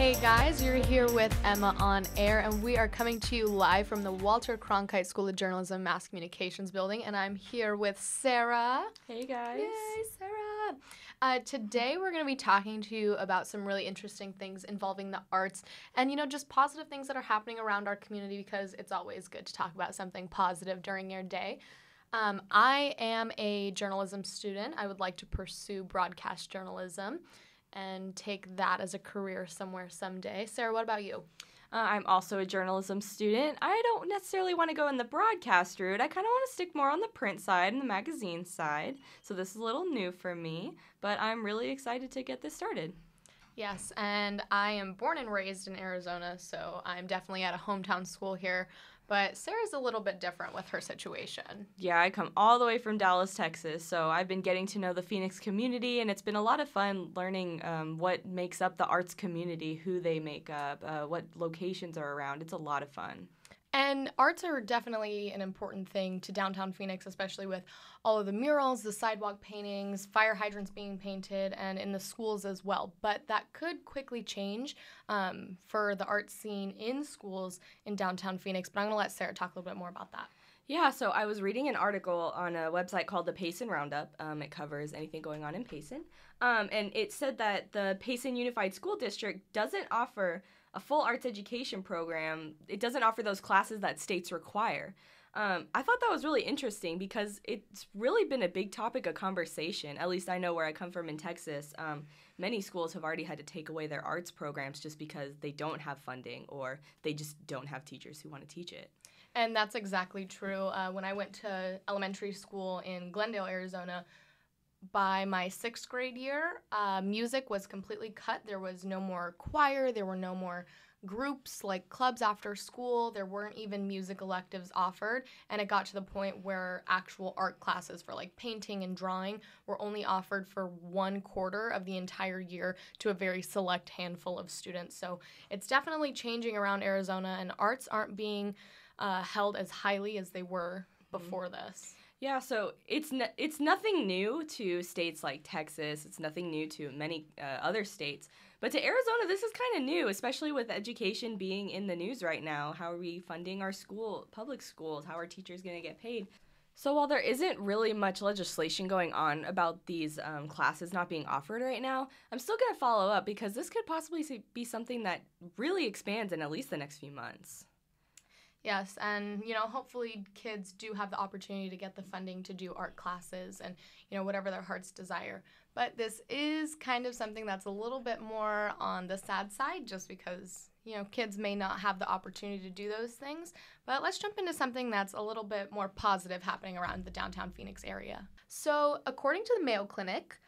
Hey guys, you're here with Emma on Air, and we are coming to you live from the Walter Cronkite School of Journalism Mass Communications building, and I'm here with Sarah. Hey guys. Yay, Sarah. Today we're going to be talking to you about some really interesting things involving the arts and, just positive things that are happening around our community, because it's always good to talk about something positive during your day. I am a journalism student. I would like to pursue broadcast journalism and take that as a career somewhere someday. Sarah, what about you? I'm also a journalism student. I don't necessarily want to go in the broadcast route. I kind of want to stick more on the print side and the magazine side. So this is a little new for me, but I'm really excited to get this started. Yes, and I am born and raised in Arizona, so I'm definitely at a hometown school here. But Sarah's a little bit different with her situation. Yeah, I come all the way from Dallas, Texas, so I've been getting to know the Phoenix community, and it's been a lot of fun learning what makes up the arts community, who they make up, what locations are around. It's a lot of fun. And arts are definitely an important thing to downtown Phoenix, especially with all of the murals, the sidewalk paintings, fire hydrants being painted, and in the schools as well. But that could quickly change for the art scene in schools in downtown Phoenix. But I'm going to let Sarah talk a little bit more about that. Yeah, so I was reading an article on a website called the Payson Roundup. It covers anything going on in Payson. And it said that the Payson Unified School District doesn't offer a full arts education program. It doesn't offer those classes that states require. I thought that was really interesting because it's really been a big topic of conversation. At least I know where I come from in Texas. Many schools have already had to take away their arts programs just because they don't have funding or they just don't have teachers who want to teach it. And that's exactly true. When I went to elementary school in Glendale, Arizona, by my 6th grade year, music was completely cut. There was no more choir. There were no more groups like clubs after school. There weren't even music electives offered. And it got to the point where actual art classes for like painting and drawing were only offered for 1/4 of the entire year to a very select handful of students. So it's definitely changing around Arizona, and arts aren't being held as highly as they were before this. Yeah, so it's nothing new to states like Texas. It's nothing new to many other states. But to Arizona, this is kind of new, especially with education being in the news right now. How are we funding our public schools? How are teachers going to get paid? So while there isn't really much legislation going on about these classes not being offered right now, I'm still going to follow up because this could possibly be something that really expands in at least the next few months. Yes, and, hopefully kids do have the opportunity to get the funding to do art classes and, whatever their hearts desire. But this is kind of something that's a little bit more on the sad side just because, kids may not have the opportunity to do those things. But let's jump into something that's a little bit more positive happening around the downtown Phoenix area. So, according to the Mayo Clinic,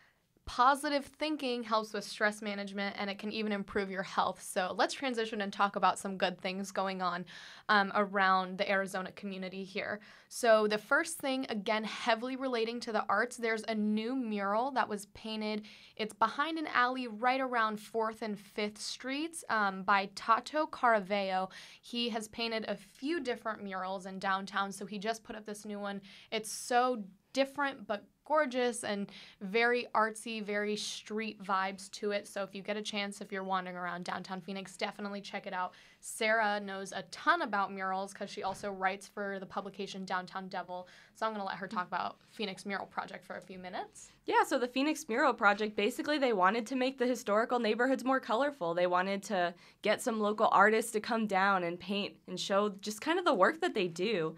positive thinking helps with stress management, and it can even improve your health. So let's transition and talk about some good things going on around the Arizona community here. So the first thing, again, heavily relating to the arts, there's a new mural that was painted. It's behind an alley right around 4th and 5th Streets by Tato Caraveo. He has painted a few different murals in downtown, so he just put up this new one. It's so different but gorgeous and very artsy, very street vibes to it. So if you get a chance, if you're wandering around downtown Phoenix, definitely check it out. Sarah knows a ton about murals because she also writes for the publication Downtown Devil. So I'm going to let her talk about Phoenix Mural Project for a few minutes. Yeah, so the Phoenix Mural Project, basically they wanted to make the historical neighborhoods more colorful. They wanted to get some local artists to come down and paint and show just kind of the work that they do.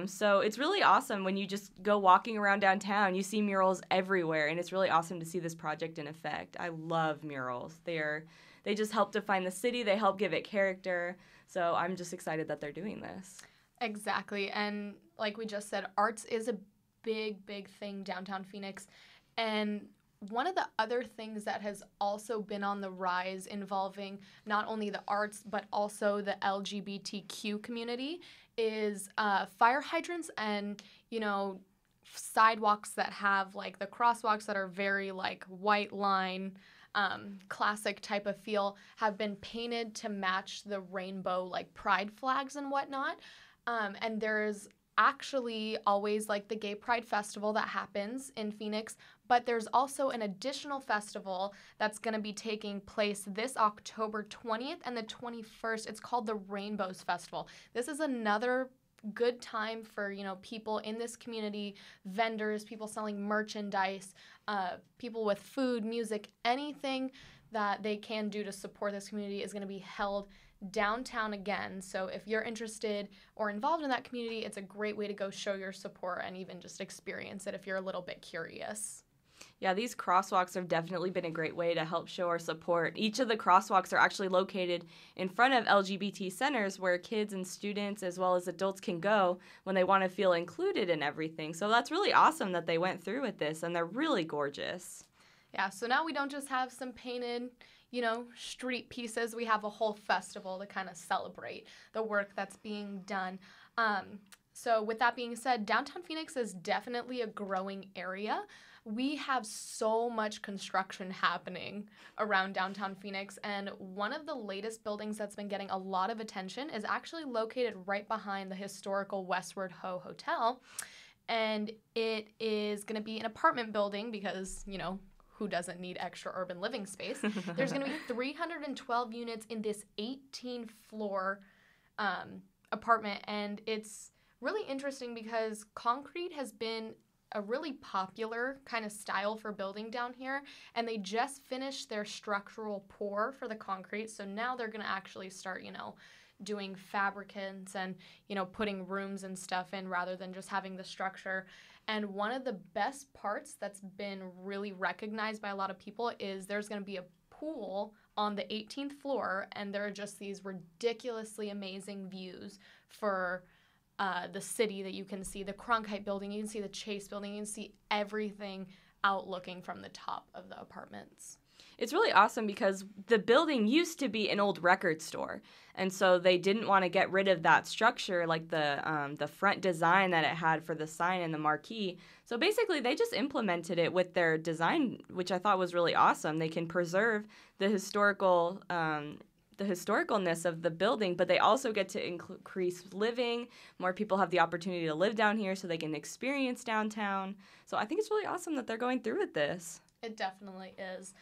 So it's really awesome when you just go walking around downtown. You see murals everywhere, and it's really awesome to see this project in effect. I love murals. They just help define the city. They help give it character. So I'm just excited that they're doing this. Exactly. And like we just said, arts is a big, big thing downtown Phoenix. And one of the other things that has also been on the rise involving not only the arts but also the LGBTQ community is fire hydrants and, sidewalks that have like the crosswalks that are very like white line, classic type of feel have been painted to match the rainbow like pride flags and whatnot. And there's actually always like the Gay Pride Festival that happens in Phoenix, but there's also an additional festival that's going to be taking place this October 20th and the 21st. It's called the Rainbows Festival. This is another good time for, people in this community, vendors, people selling merchandise, people with food, music, anything that they can do to support this community is going to be held downtown again. So if you're interested or involved in that community, it's a great way to go show your support and even just experience it if you're a little bit curious. Yeah, these crosswalks have definitely been a great way to help show our support. Each of the crosswalks are actually located in front of LGBT centers where kids and students as well as adults can go when they want to feel included in everything. So that's really awesome that they went through with this, and they're really gorgeous. Yeah, so now we don't just have some painted, street pieces. We have a whole festival to kind of celebrate the work that's being done. So with that being said, downtown Phoenix is definitely a growing area. We have so much construction happening around downtown Phoenix, and one of the latest buildings that's been getting a lot of attention is actually located right behind the historical Westward Ho Hotel, and it is going to be an apartment building because, who doesn't need extra urban living space? There's going to be 312 units in this 18-floor apartment, and it's really interesting because concrete has been a really popular kind of style for building down here, and they just finished their structural pour for the concrete, so now they're going to actually start, doing fabricants and, putting rooms and stuff in rather than just having the structure. And one of the best parts that's been really recognized by a lot of people is there's going to be a pool on the 18th floor, and there are just these ridiculously amazing views for the city that you can see. The Cronkite building, you can see the Chase building, you can see everything outlooking from the top of the apartments. It's really awesome because the building used to be an old record store, and so they didn't want to get rid of that structure, like the front design that it had for the sign and the marquee. So basically, they just implemented it with their design, which I thought was really awesome. They can preserve the historicalness of the building, but they also get to increase living. More people have the opportunity to live down here so they can experience downtown. So I think it's really awesome that they're going through with this. It definitely is.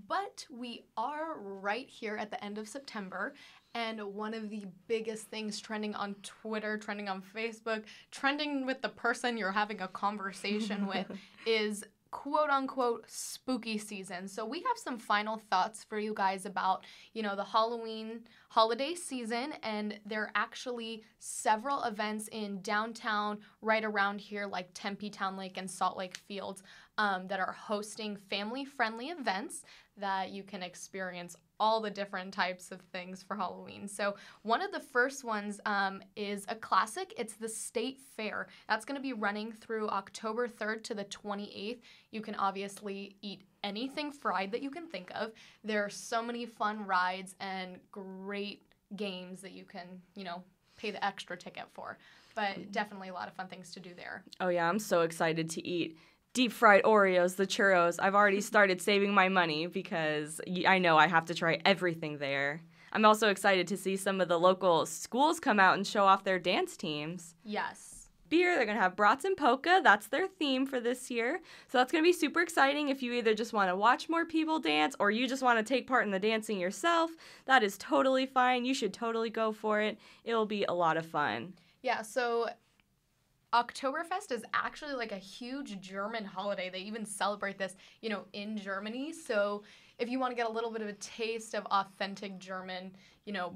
But we are right here at the end of September, and one of the biggest things trending on Twitter, trending on Facebook, trending with the person you're having a conversation with is quote-unquote spooky season. So we have some final thoughts for you guys about, the Halloween holiday season, and there are actually several events in downtown right around here like Tempe Town Lake and Salt Lake Fields that are hosting family-friendly events that you can experience all the different types of things for Halloween. So one of the first ones is a classic. It's the State Fair. That's going to be running through October 3rd to the 28th. You can obviously eat anything fried that you can think of. There are so many fun rides and great games that you can, pay the extra ticket for. But definitely a lot of fun things to do there. Oh yeah, I'm so excited to eat deep fried Oreos, the churros. I've already started saving my money because I know I have to try everything there. I'm also excited to see some of the local schools come out and show off their dance teams. Yes. Beer, they're going to have brats and polka. That's their theme for this year. So that's going to be super exciting if you either just want to watch more people dance or you just want to take part in the dancing yourself. That is totally fine. You should totally go for it. It will be a lot of fun. Yeah, so Oktoberfest is actually like a huge German holiday. They even celebrate this, in Germany. So if you want to get a little bit of a taste of authentic German,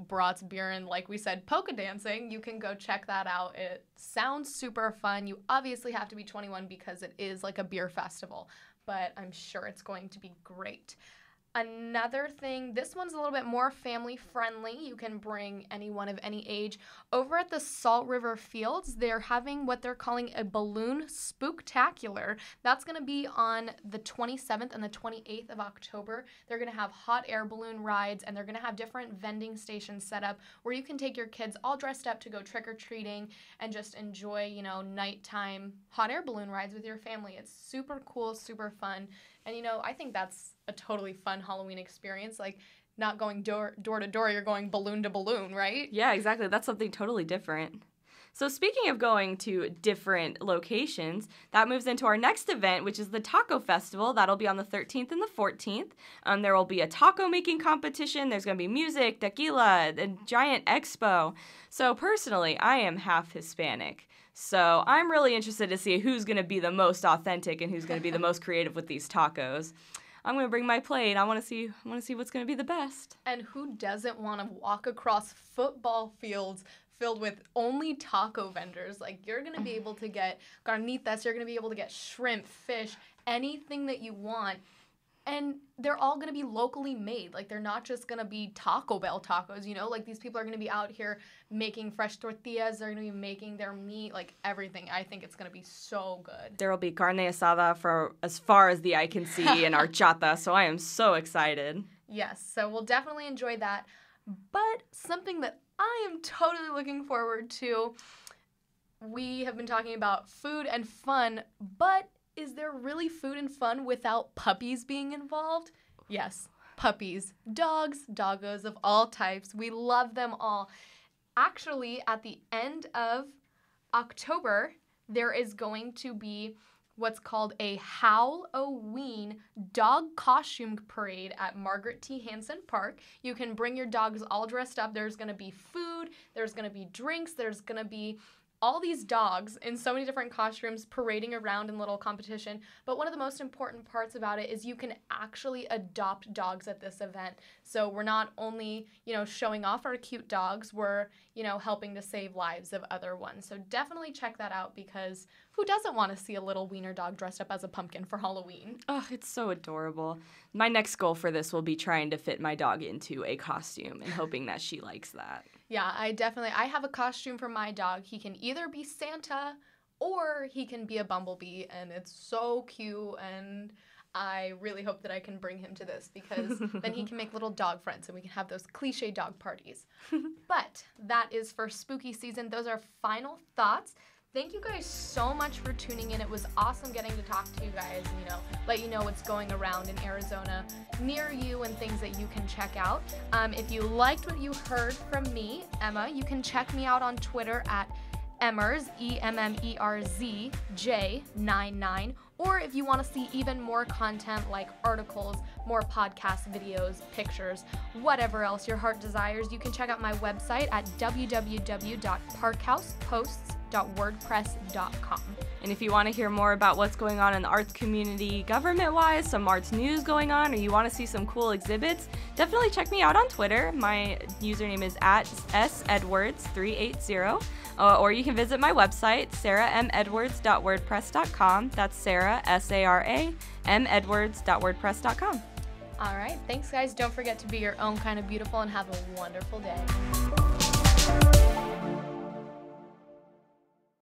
brats, beer, and like we said, polka dancing, you can go check that out. It sounds super fun. You obviously have to be 21 because it is like a beer festival, but I'm sure it's going to be great. Another thing, this one's a little bit more family friendly. You can bring anyone of any age. Over at the Salt River Fields, they're having what they're calling a balloon spooktacular. That's going to be on the 27th and the 28th of October. They're going to have hot air balloon rides, and they're going to have different vending stations set up where you can take your kids all dressed up to go trick-or-treating and just enjoy, nighttime hot air balloon rides with your family. It's super cool, super fun. And, I think that's a totally fun Halloween experience. Like, not going door to door, you're going balloon to balloon, right? Yeah, exactly. That's something totally different. So speaking of going to different locations, that moves into our next event, which is the Taco Festival. That'll be on the 13th and the 14th. There will be a taco making competition. There's going to be music, tequila, a giant expo. So personally, I am half Hispanic. So I'm really interested to see who's going to be the most authentic and who's going to be the most creative with these tacos. I'm going to bring my plate. I want to see what's going to be the best. And who doesn't want to walk across football fields filled with only taco vendors? Like, you're going to be able to get carnitas, you're going to be able to get shrimp, fish, anything that you want. And they're all going to be locally made. Like, they're not just going to be Taco Bell tacos, you know? Like, these people are going to be out here making fresh tortillas. They're going to be making their meat, like, everything. I think it's going to be so good. There will be carne asada for as far as the eye can see and horchata, so I am so excited. Yes, so we'll definitely enjoy that. But something that I am totally looking forward to, we have been talking about food and fun, but is there really food and fun without puppies being involved? Yes, puppies, dogs, doggos of all types. We love them all. Actually, at the end of October, there is going to be what's called a Halloween dog costume parade at Margaret T. Hansen Park. You can bring your dogs all dressed up. There's going to be food, there's going to be drinks, there's going to be all these dogs in so many different costumes parading around in little competition. But one of the most important parts about it is you can actually adopt dogs at this event. So we're not only, showing off our cute dogs, we're, helping to save lives of other ones. So definitely check that out, because who doesn't want to see a little wiener dog dressed up as a pumpkin for Halloween? Oh, it's so adorable. My next goal for this will be trying to fit my dog into a costume and hoping that she likes that. Yeah, I have a costume for my dog. He can either be Santa or he can be a bumblebee, and it's so cute, and I really hope that I can bring him to this, because then he can make little dog friends and we can have those cliche dog parties. But that is for spooky season. Those are final thoughts. Thank you guys so much for tuning in. It was awesome getting to talk to you guys, let you know what's going around in Arizona near you and things that you can check out. If you liked what you heard from me, Emma, you can check me out on Twitter at Emmers, EMMERZJ99. Or if you want to see even more content like articles, more podcast videos, pictures, whatever else your heart desires, you can check out my website at www.parkhouseposts.wordpress.com. And if you want to hear more about what's going on in the arts community government-wise, some arts news going on, or you want to see some cool exhibits, definitely check me out on Twitter. My username is at @sedwards380. Or you can visit my website, saramedwards.wordpress.com. That's Sara, SARA, All right. Thanks, guys. Don't forget to be your own kind of beautiful and have a wonderful day.